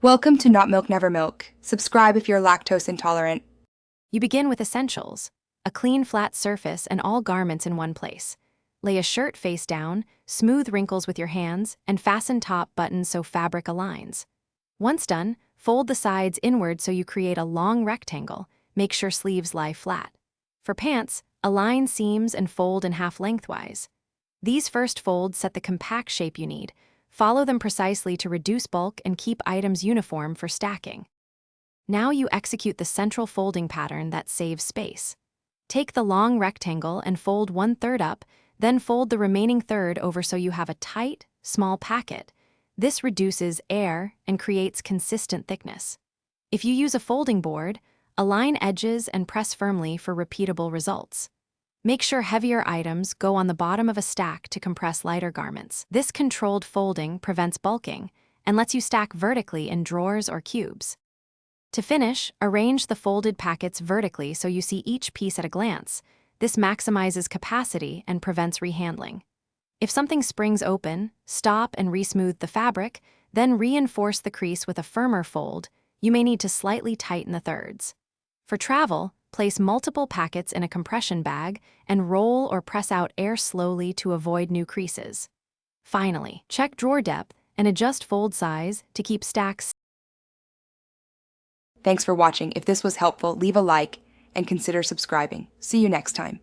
Welcome to Not Milk Never Milk. Subscribe if you're lactose intolerant. You begin with essentials: a clean, flat surface and all garments in one place. Lay a shirt face down, smooth wrinkles with your hands, and fasten top buttons so fabric aligns. Once done, fold the sides inward so you create a long rectangle. Make sure sleeves lie flat. For pants, align seams and fold in half lengthwise. These first folds set the compact shape you need. Follow them precisely to reduce bulk and keep items uniform for stacking. Now you execute the central folding pattern that saves space. Take the long rectangle and fold 1/3 up, then fold the remaining third over so you have a tight, small packet. This reduces air and creates consistent thickness. If you use a folding board, align edges and press firmly for repeatable results. Make sure heavier items go on the bottom of a stack to compress lighter garments. This controlled folding prevents bulking and lets you stack vertically in drawers or cubes. To finish, arrange the folded packets vertically so you see each piece at a glance. This maximizes capacity and prevents rehandling. If something springs open, stop and resmooth the fabric, then reinforce the crease with a firmer fold. You may need to slightly tighten the thirds. For travel, place multiple packets in a compression bag and roll or press out air slowly to avoid new creases. Finally, check drawer depth and adjust fold size to keep stacks. Thanks for watching. If this was helpful, leave a like and consider subscribing. See you next time.